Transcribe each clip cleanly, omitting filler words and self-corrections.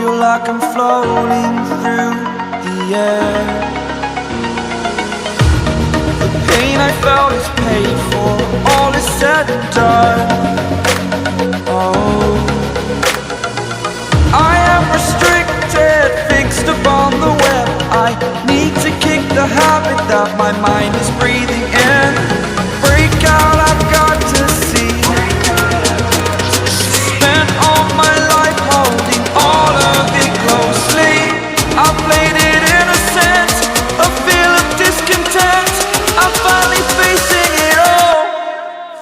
feel like I'm floating through the air. The pain I felt is paid for, all is said and done. Oh, I am restricted, fixed upon the web. I need to kick the habit that my mind is breathing in. Break out, I've got to see. Spent all my life holding all of it closely. I played it innocent, a feel of discontent. I'm finally facing it all,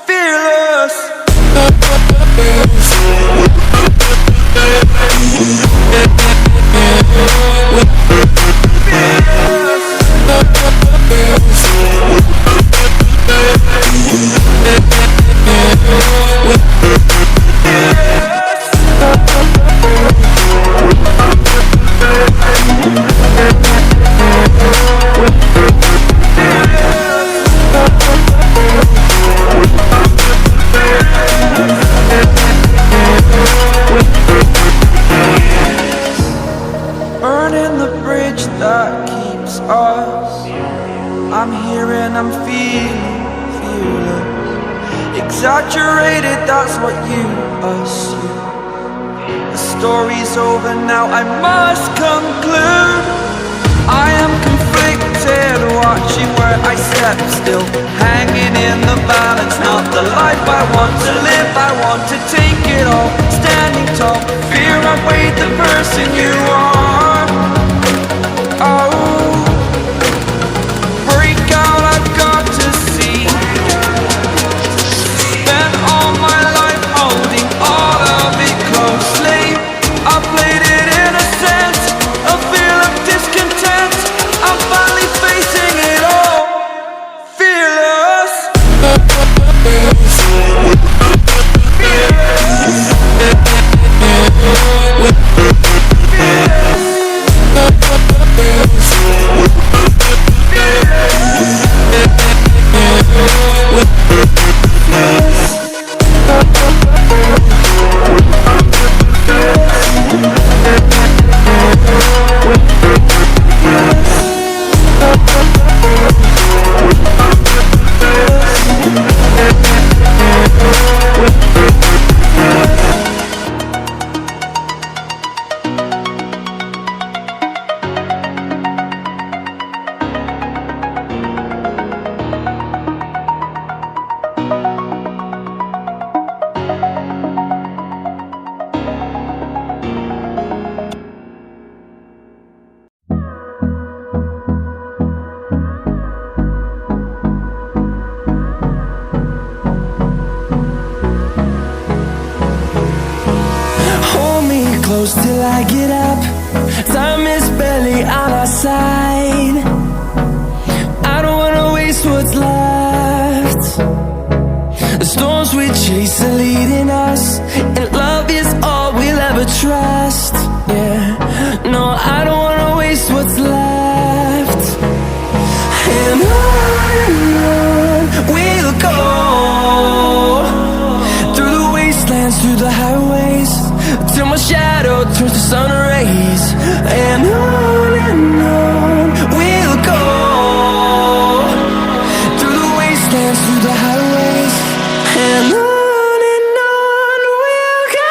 fearless. Burning the bridge that keeps us. I'm here and I'm feeling fearless. Exaggerated, that's what you assume. The story's over now, I must conclude. I am conflicted, watching where I step still, hanging in the balance. Not the life I want to live, I want to take it all. Standing tall, fear outweighed the person you are. Oh, break out, I've got to see. Spent all my life holding all of it closely. I played it innocent, a feel of discontent. I'm finally facing it all, fearless. Close till I get up. Time is barely on our side. I don't wanna waste what's left. The storms we chase are leading us, and love is all we'll ever trust. Yeah, no, I don't wanna waste what's left. And on we'll go, through the wastelands, through the highways, till my shadow turns to sun rays. And on we'll go, through the wastelands, through the highways. And on we'll go.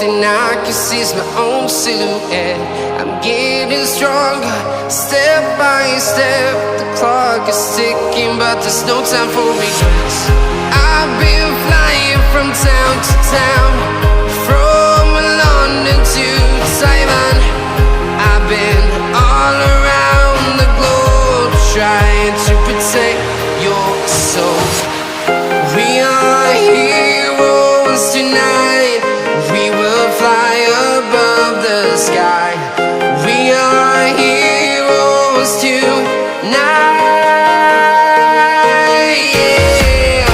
thing I can see is my own silhouette. I'm getting stronger, step by step. The clock is ticking, but there's no time for regrets. I've been flying from town to town, from London to Taiwan. I've been all around the globe, trying to protect your soul. We are heroes tonight. We will fly above the sky. We are heroes tonight. Yeah.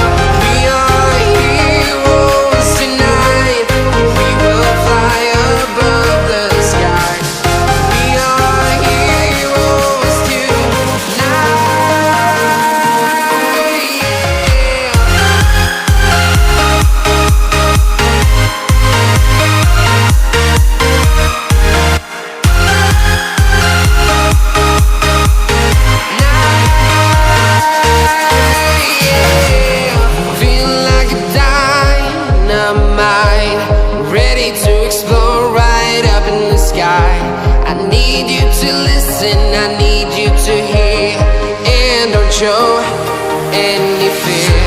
We are heroes tonight. We will fly above the sky. We are heroes tonight. Feeling like a dynamite, ready to explode right up in the sky. I need you to listen, I need you to hear, and don't show any fear.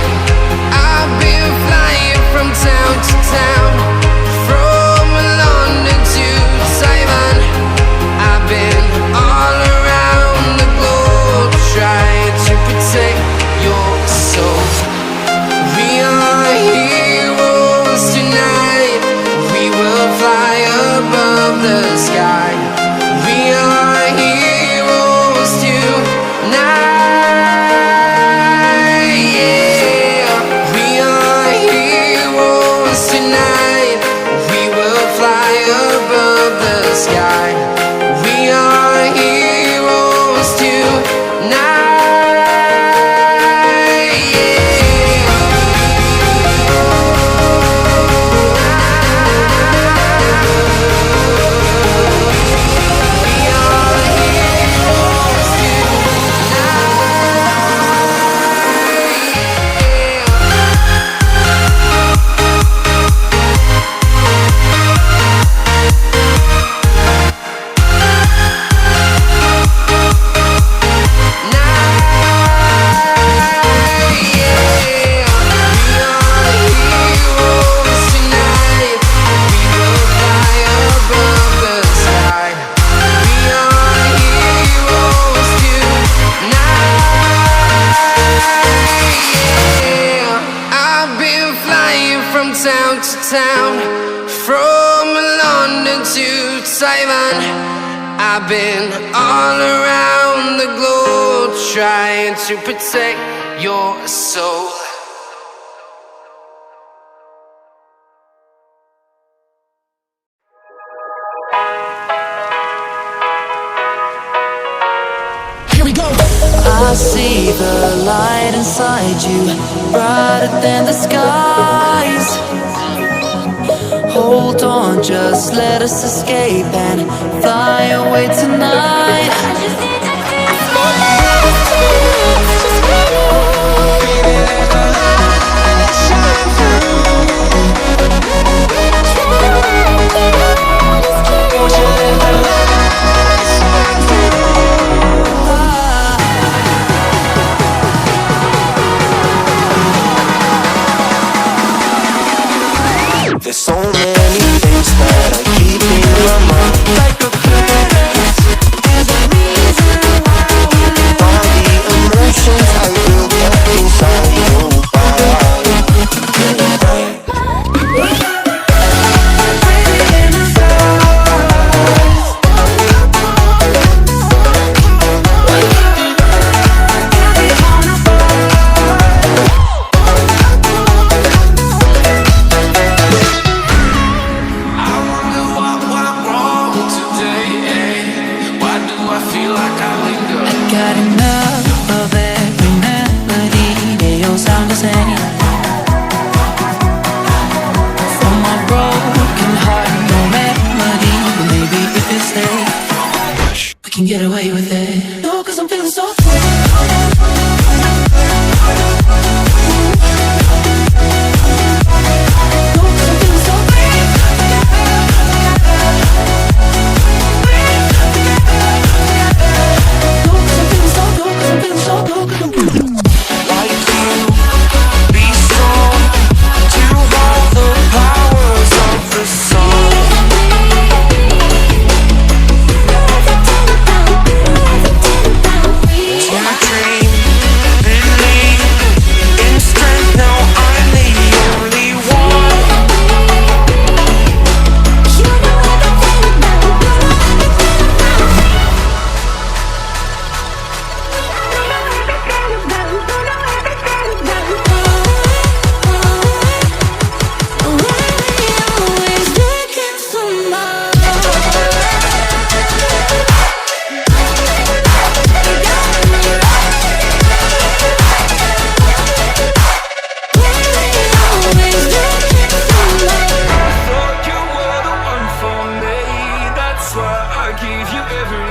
I've been flying from town to town, from London to Taiwan. I've been all around the globe, trying to protect your soul. We are heroes tonight. We will fly above the sky. We are heroes tonight. Yeah. We are heroes tonight. We will fly above the sky. We are heroes tonight. Town to town, from London to Taiwan. I've been all around the globe, trying to protect your soul. Here we go. I see the light inside you, brighter than the skies. Hold on, just let us escape and fly away tonight. There's so many things that I keep in my mind, like a pendant. There's a reason why we live. All the emotions I built up inside your body. Got enough of every melody, they all sound the same. From my broken heart, no remedy, but maybe if you stay, we can get away with it. No, 'cause I'm feeling so free. No, 'cause I'm feeling so free. gave you everything.